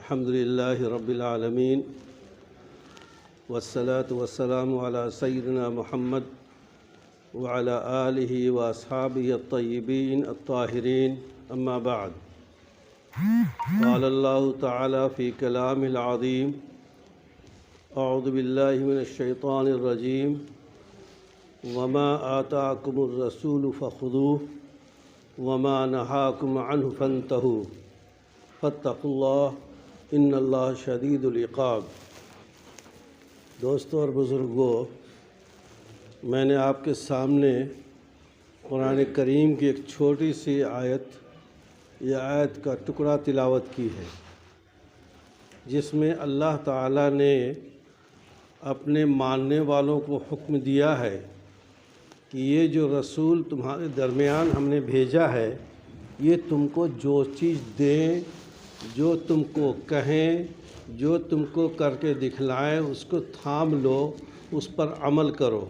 الحمد لله رب العالمين والصلاة والسلام على سيدنا محمد وعلى آله وأصحابه الطيبين الطاهرين أما بعد قال الله تعالى في كلامه العظيم أعوذ بالله من الشيطان الرجيم وما آتاكم الرسول فخذوه وما نهاكم عنه فانتهوا فاتقوا الله ان اللہ شدید العقاب۔ دوستوں اور بزرگوں، میں نے آپ کے سامنے قرآن کریم کی ایک چھوٹی سی آیت کا ٹکڑا تلاوت کی ہے، جس میں اللہ تعالیٰ نے اپنے ماننے والوں کو حکم دیا ہے کہ یہ جو رسول تمہارے درمیان ہم نے بھیجا ہے، یہ تم کو جو چیز دیں، جو تم کو کہیں، جو تم کو کر کے دکھلائیں، اس کو تھام لو، اس پر عمل کرو،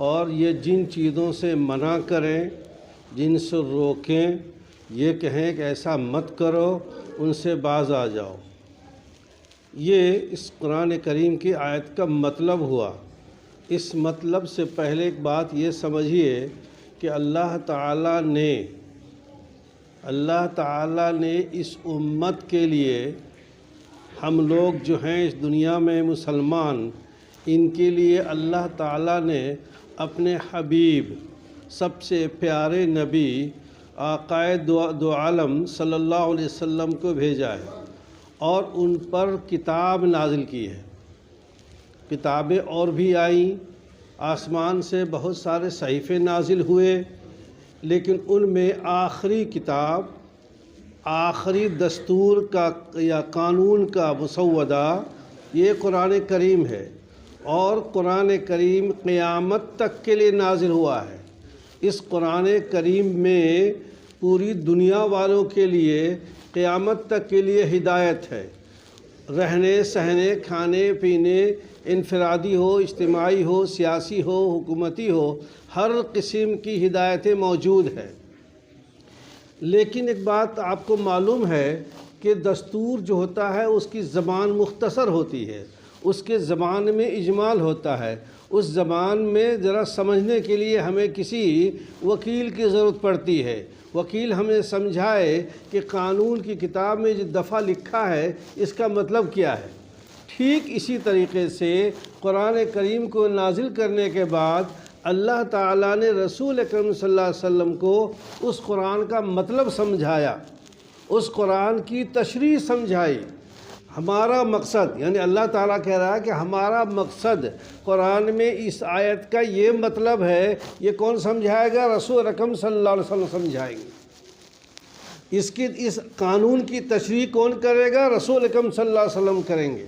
اور یہ جن چیزوں سے منع کریں، جن سے روکیں، یہ کہیں کہ ایسا مت کرو، ان سے باز آ جاؤ۔ یہ اس قرآن کریم کی آیت کا مطلب ہوا۔ اس مطلب سے پہلے ایک بات یہ سمجھیے کہ اللہ تعالیٰ نے اس امت کے لیے، ہم لوگ جو ہیں اس دنیا میں مسلمان، ان کے لیے اللہ تعالیٰ نے اپنے حبیب، سب سے پیارے نبی، آقائے دو عالم صلی اللہ علیہ وسلم کو بھیجا ہے، اور ان پر کتاب نازل کی ہے۔ کتابیں اور بھی آئیں، آسمان سے بہت سارے صحیفے نازل ہوئے، لیکن ان میں آخری کتاب، آخری دستور کا یا قانون کا مسودہ یہ قرآن کریم ہے، اور قرآن کریم قیامت تک کے لیے نازل ہوا ہے۔ اس قرآن کریم میں پوری دنیا والوں کے لیے قیامت تک کے لیے ہدایت ہے۔ رہنے سہنے، کھانے پینے، انفرادی ہو، اجتماعی ہو، سیاسی ہو، حکومتی ہو، ہر قسم کی ہدایتیں موجود ہیں۔ لیکن ایک بات آپ کو معلوم ہے کہ دستور جو ہوتا ہے اس کی زبان مختصر ہوتی ہے، اس کے زبان میں اجمال ہوتا ہے۔ اس زبان میں ذرا سمجھنے کے لیے ہمیں کسی وکیل کی ضرورت پڑتی ہے۔ وکیل ہمیں سمجھائے کہ قانون کی کتاب میں جو دفعہ لکھا ہے اس کا مطلب کیا ہے۔ ٹھیک اسی طریقے سے قرآن کریم کو نازل کرنے کے بعد اللہ تعالیٰ نے رسول اکرم صلی اللہ علیہ وسلم کو اس قرآن کا مطلب سمجھایا، اس قرآن کی تشریح سمجھائی۔ ہمارا مقصد، یعنی اللہ تعالیٰ کہہ رہا ہے کہ ہمارا مقصد قرآن میں اس آیت کا یہ مطلب ہے، یہ کون سمجھائے گا؟ رسول اکرم صلی اللہ علیہ وسلم سمجھائیں گے۔ اس قانون کی تشریح کون کرے گا؟ رسول اکرم صلی اللہ علیہ وسلم کریں گے۔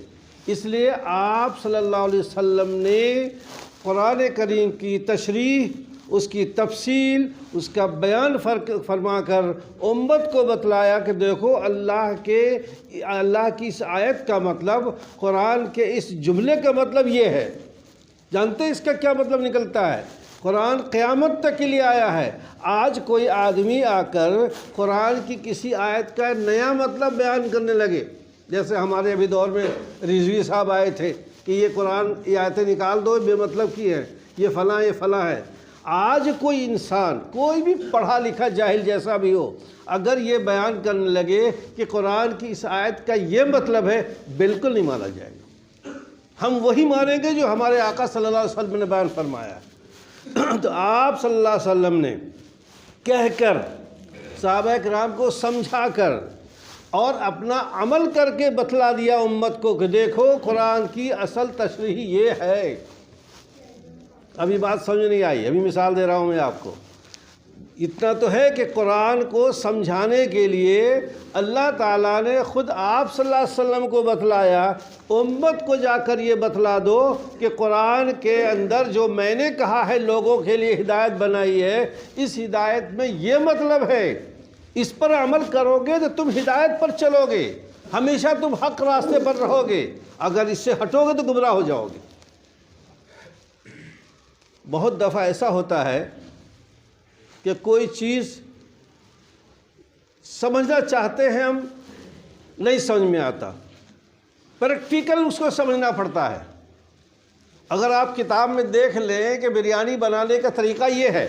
اس لیے آپ صلی اللہ علیہ وسلم نے قرآن کریم کی تشریح، اس کی تفصیل، اس کا بیان فرما کر امت کو بتلایا کہ دیکھو اللہ کی اس آیت کا مطلب، قرآن کے اس جملے کا مطلب یہ ہے۔ جانتے ہیں اس کا کیا مطلب نکلتا ہے؟ قرآن قیامت تک کے لیے آیا ہے۔ آج کوئی آدمی آ کر قرآن کی کسی آیت کا نیا مطلب بیان کرنے لگے، جیسے ہمارے ابھی دور میں رضوی صاحب آئے تھے کہ یہ قرآن یہ آیتیں نکال دو، بے مطلب کی ہیں، یہ فلاں ہے۔ آج کوئی انسان، کوئی بھی پڑھا لکھا جاہل جیسا بھی ہو، اگر یہ بیان کرنے لگے کہ قرآن کی اس آیت کا یہ مطلب ہے، بالکل نہیں مانا جائے گا۔ ہم وہی مانیں گے جو ہمارے آقا صلی اللہ علیہ وسلم نے بیان فرمایا ہے۔ تو آپ صلی اللہ علیہ وسلم نے کہہ کر، صحابہ کرام کو سمجھا کر اور اپنا عمل کر کے بتلا دیا امت کو کہ دیکھو قرآن کی اصل تشریح یہ ہے۔ ابھی بات سمجھ نہیں آئی، ابھی مثال دے رہا ہوں میں آپ کو۔ اتنا تو ہے کہ قرآن کو سمجھانے کے لیے اللہ تعالیٰ نے خود آپ صلی اللہ علیہ وسلم کو بتلایا، امت کو جا کر یہ بتلا دو کہ قرآن کے اندر جو میں نے کہا ہے لوگوں کے لیے ہدایت بنائی ہے، اس ہدایت میں یہ مطلب ہے، اس پر عمل کرو گے تو تم ہدایت پر چلو گے، ہمیشہ تم حق راستے پر رہو گے، اگر اس سے ہٹو گے تو گمراہ ہو جاؤ گے۔ بہت دفعہ ایسا ہوتا ہے کہ کوئی چیز سمجھنا چاہتے ہیں ہم، نہیں سمجھ میں آتا، پریکٹیکل اس کو سمجھنا پڑتا ہے۔ اگر آپ کتاب میں دیکھ لیں کہ بریانی بنانے کا طریقہ یہ ہے،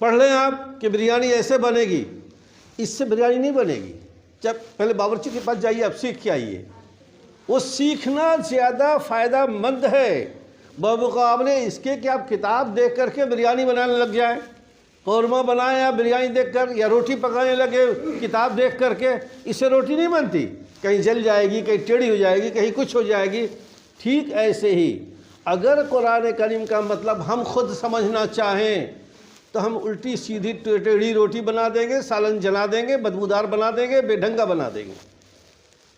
پڑھ لیں آپ کہ بریانی ایسے بنے گی، اس سے بریانی نہیں بنے گی۔ جب پہلے باورچی کے پاس جائیے، اب سیکھ کے آئیے، وہ سیکھنا زیادہ فائدہ مند ہے بمقابلے اس کے کہ آپ کتاب دیکھ کر کے بریانی بنانے لگ جائیں۔ قورمہ بنائیں یا بریانی دیکھ کر، یا روٹی پکانے لگے کتاب دیکھ کر کے، اس سے روٹی نہیں بنتی، کہیں جل جائے گی، کہیں ٹیڑھی ہو جائے گی، کہیں کچھ ہو جائے گی۔ ٹھیک ایسے ہی اگر قرآن کریم کا مطلب ہم خود سمجھنا چاہیں تو ہم الٹی سیدھی ٹیڑھی روٹی بنا دیں گے، سالن جلا دیں گے، بدبودار بنا دیں گے، بے ڈھنگا بنا دیں گے۔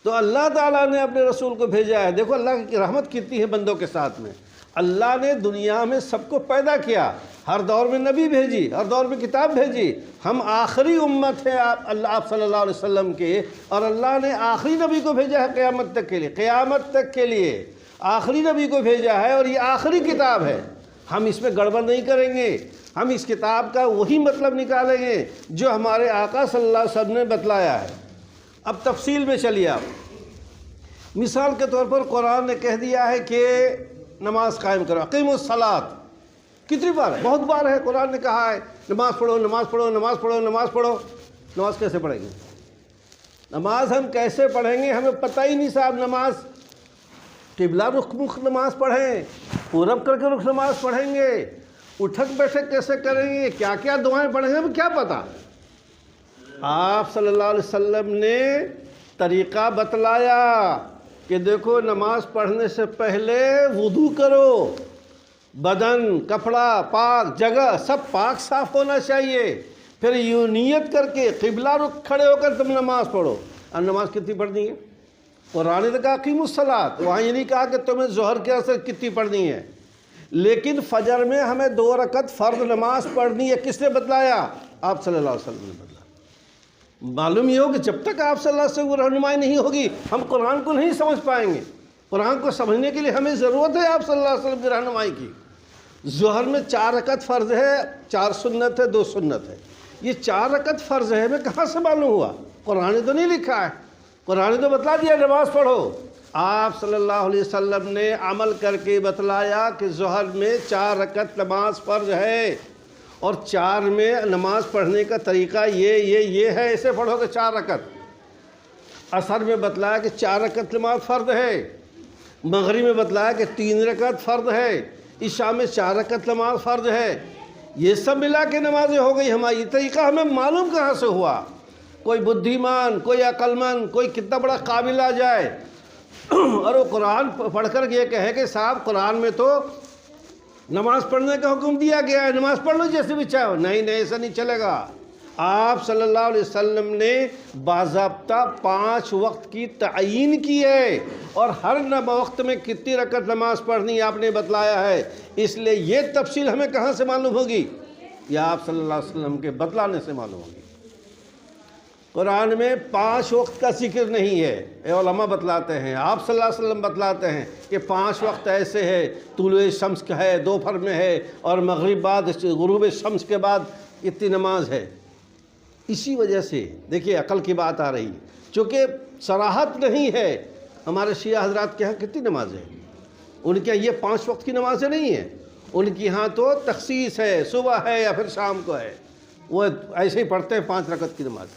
تو اللہ تعالیٰ نے اپنے رسول کو بھیجا ہے۔ دیکھو اللہ کی رحمت کتنی ہے بندوں کے ساتھ میں۔ اللہ نے دنیا میں سب کو پیدا کیا، ہر دور میں نبی بھیجی، ہر دور میں کتاب بھیجی۔ ہم آخری امت ہے آپ صلی اللہ علیہ وسلم کے، اور اللہ نے آخری نبی کو بھیجا ہے قیامت تک کے لیے، قیامت تک کے لیے آخری نبی کو بھیجا ہے، اور یہ آخری کتاب ہے۔ ہم اس میں گڑبڑ نہیں کریں گے، ہم اس کتاب کا وہی مطلب نکالیں گے جو ہمارے آقا صلی اللہ علیہ وسلم نے بتلایا ہے۔ اب تفصیل میں چلیے آپ۔ مثال کے طور پر قرآن نے کہہ دیا ہے کہ نماز قائم کرو، اقیموا الصلاۃ۔ کتنی بار ہے؟ بہت بار ہے قرآن نے کہا ہے نماز پڑھو، نماز پڑھو، نماز پڑھو، نماز پڑھو۔ نماز کیسے پڑھیں گے؟ نماز ہم کیسے پڑھیں گے؟ ہمیں پتہ ہی نہیں صاحب۔ نماز قبلہ رخ نماز پڑھیں، پورب کر کے رخ نماز پڑھیں گے، اٹھک بیٹھک کیسے کریں گے، کیا کیا دعائیں پڑھیں گے، ہمیں کیا پتہ؟ آپ صلی اللہ علیہ وسلم نے طریقہ بتلایا کہ دیکھو نماز پڑھنے سے پہلے وضو کرو، بدن، کپڑا پاک، جگہ سب پاک صاف ہونا چاہیے، پھر یوں نیت کر کے قبلہ رخ کھڑے ہو کر تم نماز پڑھو۔ اور نماز کتنی پڑھنی ہے؟ قرآن نے کہا اقیموا الصلاۃ، وہاں یہ نہیں کہا کہ تمہیں ظہر کے اثر کتنی پڑھنی ہے، لیکن فجر میں ہمیں 2 رکعت فرض نماز پڑھنی ہے۔ کس نے بتلایا؟ آپ صلی اللہ علیہ وسلم نے بتلایا۔ معلوم یہ ہو کہ جب تک آپ صلی اللہ علیہ وسلم کی رہنمائی نہیں ہوگی ہم قرآن کو نہیں سمجھ پائیں گے۔ قرآن کو سمجھنے کے لیے ہمیں ضرورت ہے آپ صلی اللہ علیہ وسلم کی رہنمائی کی۔ ظہر میں 4 رکعت فرض ہے، 4 سنت ہے، 2 سنت ہے۔ یہ 4 رکعت فرض ہے، ہمیں کہاں سے معلوم ہوا؟ قرآن نے تو نہیں لکھا ہے، قرآن نے تو بتلا دیا نماز پڑھو۔ آپ صلی اللہ علیہ وسلم نے عمل کر کے بتلایا کہ ظہر میں 4 رکعت نماز فرض ہے، اور 4 میں نماز پڑھنے کا طریقہ یہ ہے، ایسے پڑھو کہ 4 رکعت۔ عصر میں بتلایا کہ 4 رکعت نماز فرض ہے، مغرب میں بتلایا کہ 3 رکعت فرض ہے، عشاء میں 4 رکعت نماز فرض ہے۔ یہ سب ملا کے نمازیں ہو گئی ہماری۔ یہ طریقہ ہمیں معلوم کہاں سے ہوا؟ کوئی بدھیمان، کوئی عقل مند، کوئی کتنا بڑا قابل آ جائے اور وہ قرآن پڑھ کر یہ کہے کہ صاحب قرآن میں تو نماز پڑھنے کا حکم دیا گیا ہے، نماز پڑھ لو جیسے بھی چاہو۔ نہیں، ایسا نہیں چلے گا۔ آپ صلی اللہ علیہ وسلم نے باضابطہ 5 وقت کی تعیین کی ہے، اور ہر وقت میں کتنی رکعت نماز پڑھنی آپ نے بتلایا ہے۔ اس لیے یہ تفصیل ہمیں کہاں سے معلوم ہوگی؟ یہ آپ صلی اللہ علیہ وسلم کے بتلانے سے معلوم ہوگی۔ قرآن میں 5 وقت کا ذکر نہیں ہے، علماء بتلاتے ہیں، آپ صلی اللہ علیہ وسلم بتلاتے ہیں کہ 5 وقت ایسے ہے، طلوع شمس کا ہے، دوپہر میں ہے، اور مغرب بعد غروب شمس کے بعد اتنی نماز ہے۔ اسی وجہ سے دیکھیے عقل کی بات آ رہی ہے، چونکہ صراحت نہیں ہے۔ ہمارے شیعہ حضرات کے ہاں کتنی نمازیں ہیں؟ ان کے یہ 5 وقت کی نمازیں نہیں ہیں، ان کی ہاں تو تخصیص ہے، صبح ہے یا پھر شام کو ہے، وہ ایسے ہی پڑھتے ہیں 5 رکعت کی نماز۔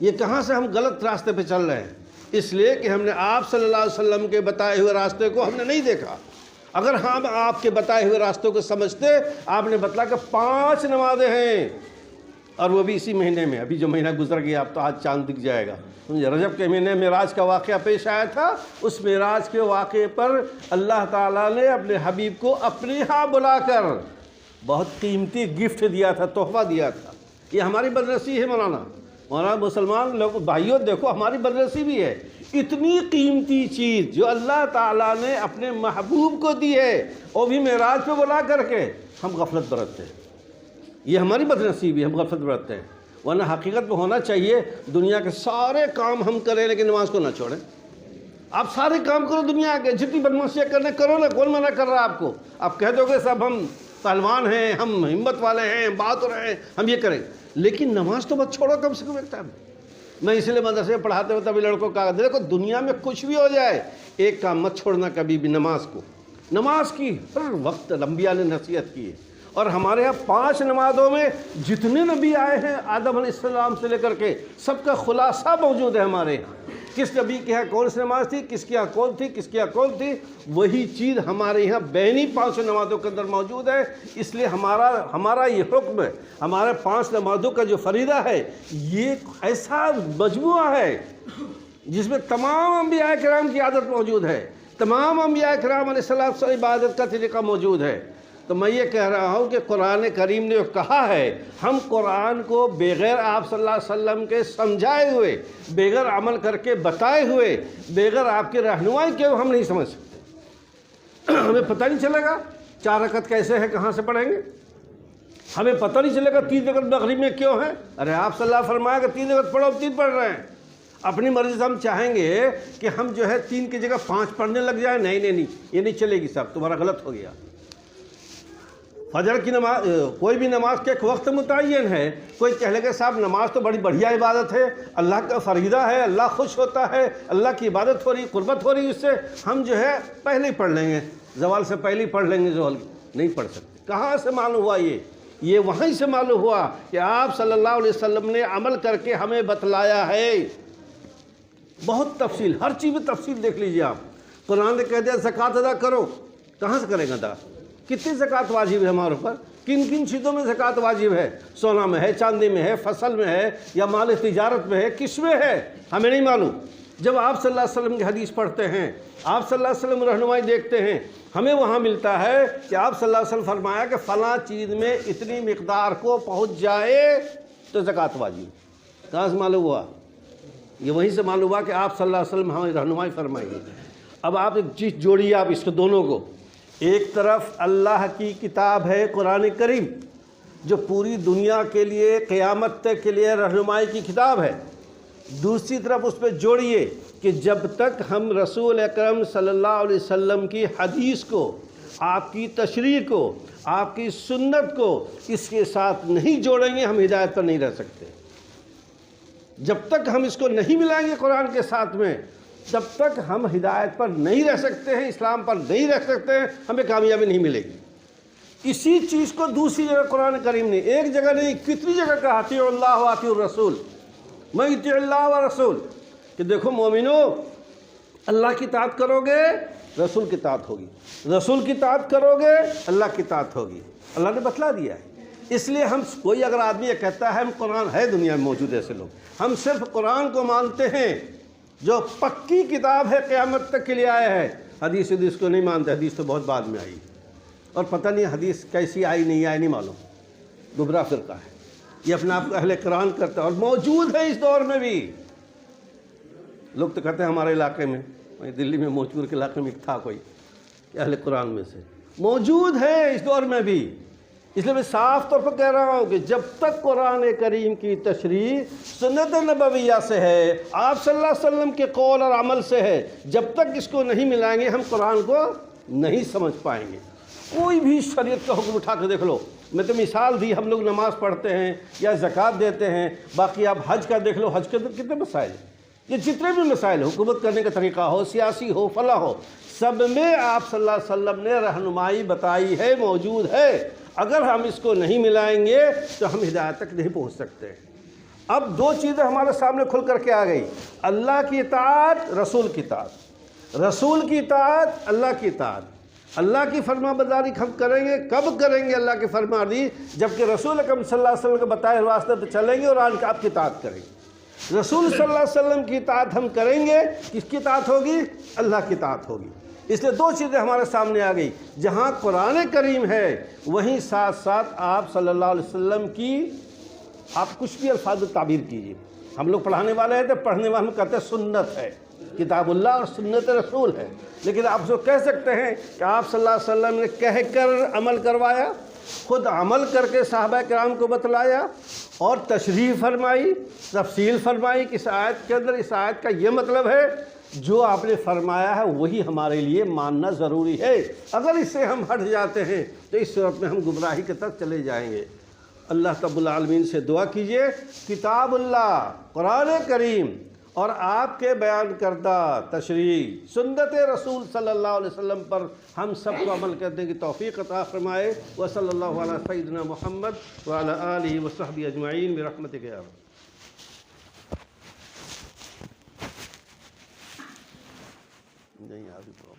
یہ کہاں سے ہم غلط راستے پہ چل رہے ہیں؟ اس لیے کہ ہم نے آپ صلی اللہ علیہ وسلم کے بتائے ہوئے راستے کو ہم نے نہیں دیکھا۔ اگر ہم آپ کے بتائے ہوئے راستوں کو سمجھتے، آپ نے بتلا کہ 5 نمازیں ہیں، اور وہ بھی اسی مہینے میں۔ ابھی جو مہینہ گزر گیا اب تو آج چاند دکھ جائے گا۔ رجب کے مہینے معراج کا واقعہ پیش آیا تھا، اس معراج کے واقعے پر اللہ تعالیٰ نے اپنے حبیب کو اپنے ہاں بلا کر بہت قیمتی گفٹ دیا تھا، تحفہ دیا تھا۔ یہ ہماری بدنصیبی ہے مولانا مسلمان لوگ بھائیوں، دیکھو ہماری بدنصیبی ہے، اتنی قیمتی چیز جو اللہ تعالیٰ نے اپنے محبوب کو دی ہے، وہ بھی معراج پہ بلا کر کے ہم غفلت برتتے ہیں۔ یہ ہماری بدنصیبی ہے، ہم غفلت برتتے ہیں، ورنہ حقیقت میں ہونا چاہیے دنیا کے سارے کام ہم کریں لیکن نماز کو نہ چھوڑیں۔ آپ سارے کام کرو دنیا کے، جتنی بدمعاشیاں کرنے کرو نا، کون منع کر رہا ہے آپ کو؟ آپ کہہ دو گے صاحب ہم پہلوان ہیں، ہم ہمت والے ہیں، بہادر ہیں، ہم یہ کریں، لیکن نماز تو مت چھوڑو کم سے کم ایک ٹائم۔ میں اس لیے مدرسے میں پڑھاتے ہوئے تبھی لڑکوں کا دیکھو دنیا میں کچھ بھی ہو جائے ایک کام مت چھوڑنا کبھی بھی، نماز کو، نماز کی ہر وقت انبیاء نے نصیحت کی ہے۔ اور ہمارے ہاں 5 نمازوں میں جتنے نبی آئے ہیں آدم علیہ السلام سے لے کر کے سب کا خلاصہ موجود ہے ہمارے یہاں، کس نبی کے یہاں کون سی نماز تھی، کس کے یہاں کون تھی، کس کے یہاں کون تھی، وہی چیز ہمارے یہاں بینی 5 نمازوں کے اندر موجود ہے۔ اس لیے ہمارا یہ حکم ہے، ہمارے 5 نمازوں کا جو فریضہ ہے یہ ایسا مجموعہ ہے جس میں تمام انبیاء کرام کی عادت موجود ہے، تمام انبیاء کرام علیہ السلام سے عبادت کا طریقہ موجود ہے۔ تو میں یہ کہہ رہا ہوں کہ قرآن کریم نے جو کہا ہے، ہم قرآن کو بغیر آپ صلی اللہ علیہ وسلم کے سمجھائے ہوئے، بغیر عمل کر کے بتائے ہوئے، بغیر آپ کی رہنمائی کے ہم نہیں سمجھ سکتے۔ ہمیں پتہ نہیں چلے گا 4 رکعت کیسے ہے، کہاں سے پڑھیں گے، ہمیں پتہ نہیں چلے گا 3 رکعت مغرب میں کیوں ہے، ارے آپ صلی اللہ علیہ وسلم فرمایا کہ 3 رکعت پڑھو، 3 پڑھ رہے ہیں۔ اپنی مرضی سے ہم چاہیں گے کہ ہم جو ہے 3 کی جگہ 5 پڑھنے لگ جائیں، نہیں، یہ نہیں چلے گی صاحب، تمہارا غلط ہو گیا۔ فجر کی نماز، کوئی بھی نماز کا ایک وقت متعین ہے، کوئی کہہ لے کہ صاحب نماز تو بڑی بڑھیا عبادت ہے، اللہ کا فریضہ ہے، اللہ خوش ہوتا ہے، اللہ کی عبادت ہو رہی، قربت ہو رہی، اس سے ہم جو ہے پہلے ہی پڑھ لیں گے، زوال سے پہلے ہی پڑھ لیں گے، زوال نہیں پڑھ سکتے۔ کہاں سے معلوم ہوا یہ وہیں سے معلوم ہوا کہ آپ صلی اللہ علیہ وسلم نے عمل کر کے ہمیں بتلایا ہے، بہت تفصیل، ہر چیز میں تفصیل دیکھ لیجئے آپ۔ قرآن نے کہہ دیا زکوٰۃ ادا کرو، کہاں سے کریں گے ادا، کتنی زکوٰۃ واجب ہے ہمارے اوپر، کن چیزوں میں زکوٰۃ واجب ہے، سونا میں ہے، چاندی میں ہے، فصل میں ہے، یا مال تجارت میں ہے، کس میں ہے، ہمیں نہیں معلوم۔ جب آپ صلی اللہ علیہ وسلم کی حدیث پڑھتے ہیں، آپ صلی اللہ علیہ وسلم رہنمائی دیکھتے ہیں، ہمیں وہاں ملتا ہے کہ آپ صلی اللہ علیہ وسلم فرمایا کہ فلاں چیز میں اتنی مقدار کو پہنچ جائے تو زکوٰۃ واجب۔ کہاں سے معلوم ہوا، یہ وہیں سے معلوم ہوا کہ آپ صلی اللہ علیہ وسلم ہمیں رہنمائی فرمائیں گے۔ اب آپ ایک چیز جوڑیے آپ اس کو دونوں کو، ایک طرف اللہ کی کتاب ہے قرآن کریم جو پوری دنیا کے لیے قیامت تک کے لیے رہنمائی کی کتاب ہے، دوسری طرف اس پہ جوڑیے کہ جب تک ہم رسول اکرم صلی اللہ علیہ وسلم کی حدیث کو، آپ کی تشریح کو، آپ کی سنت کو اس کے ساتھ نہیں جوڑیں گے ہم ہدایت پر نہیں رہ سکتے۔ جب تک ہم اس کو نہیں ملائیں گے قرآن کے ساتھ میں، جب تک ہم ہدایت پر نہیں رہ سکتے ہیں، اسلام پر نہیں رہ سکتے ہیں، ہمیں کامیابی نہیں ملے گی۔ اسی چیز کو دوسری جگہ قرآن کریم نے ایک جگہ نہیں کتنی جگہ کہا، اطیعوا اللہ و اطیعوا الرسول، میں اطیع اللہ و رسول، کہ دیکھو مومنو، اللہ کی اطاعت کرو گے رسول کی اطاعت ہوگی، رسول کی اطاعت کرو گے اللہ کی اطاعت ہوگی، اللہ نے بتلا دیا ہے۔ اس لیے ہم کوئی اگر آدمی یہ کہتا ہے ہم قرآن ہے، دنیا میں موجود ایسے لوگ، ہم صرف قرآن کو مانتے ہیں جو پکی کتاب ہے قیامت تک کے لیے آیا ہے، حدیث کو نہیں مانتے، حدیث تو بہت بعد میں آئی، اور پتہ نہیں حدیث کیسی آئی نہیں آئی نہیں معلوم، گمراہ فرقہ ہے، یہ اپنے آپ کو اہل قرآن کرتا ہے، اور موجود ہے اس دور میں بھی۔ لوگ تو کہتے ہیں ہمارے علاقے میں، دلی میں موجود کے علاقے میں تھا کوئی اہل قرآن میں سے، موجود ہے اس دور میں بھی۔ اس لیے میں صاف طور پر کہہ رہا ہوں کہ جب تک قرآن کریم کی تشریح سنت نبویہ سے ہے، آپ صلی اللہ علیہ وسلم کے قول اور عمل سے ہے، جب تک اس کو نہیں ملائیں گے ہم قرآن کو نہیں سمجھ پائیں گے۔ کوئی بھی شریعت کا حکم اٹھا کے دیکھ لو، میں تو مثال دی، ہم لوگ نماز پڑھتے ہیں یا زکوٰۃ دیتے ہیں، باقی آپ حج کا دیکھ لو، حج کے اندر کتنے مسائل ہیں، یہ جتنے بھی مسائل حکومت کرنے کا طریقہ ہو، سیاسی ہو، فلاح ہو، سب میں آپ صلی اللہ علیہ وسلم نے رہنمائی بتائی ہے، موجود ہے۔ اگر ہم اس کو نہیں ملائیں گے تو ہم ہدایت تک نہیں پہنچ سکتے۔ اب 2 چیزیں ہمارے سامنے کھل کر کے آ گئی، اللہ کی اطاعت، رسول کی اطاعت، رسول کی اطاعت، اللہ کی اطاعت۔ اللہ کی فرما برداری ہم کریں گے، کب کریں گے اللہ کی فرما برداری؟ جبکہ رسول اکرم صلی اللہ علیہ وسلم کے بتائے ہوئے راستے پہ چلیں گے اور آپ کی اطاعت کریں گے۔ رسول صلی اللہ علیہ وسلم کی اطاعت ہم کریں گے، کس کی اطاعت ہوگی؟ اللہ کی اطاعت ہوگی۔ اس لیے 2 چیزیں ہمارے سامنے آ گئی، جہاں قرآن کریم ہے وہیں ساتھ ساتھ آپ صلی اللہ علیہ وسلم کی، آپ کچھ بھی الفاظ تعبیر کیجیے، ہم لوگ پڑھانے والے ہیں تو پڑھنے والے کہتے ہیں سنت ہے، کتاب اللہ اور سنت رسول ہے، لیکن آپ جو کہہ سکتے ہیں کہ آپ صلی اللہ علیہ وسلم نے کہہ کر عمل کروایا، خود عمل کر کے صحابہ کرام کو بتلایا اور تشریح فرمائی، تفصیل فرمائی کہ اس آیت کے اندر اس آیت کا یہ مطلب ہے، جو آپ نے فرمایا ہے وہی ہمارے لیے ماننا ضروری ہے۔ اگر اس سے ہم ہٹ جاتے ہیں تو اس صورت میں ہم گمراہی کی طرف چلے جائیں گے۔ اللہ رب العالمین سے دعا کیجئے کتاب اللہ قرآن کریم اور آپ کے بیان کردہ تشریح سنت رسول صلی اللہ علیہ وسلم پر ہم سب کو عمل کرنے کی توفیق عطا فرمائے وصلی اللہ علی سیدنا محمد وعلی آلہ وصحبہ اجمعین برحمتک یا رب۔ نہیں آگے تو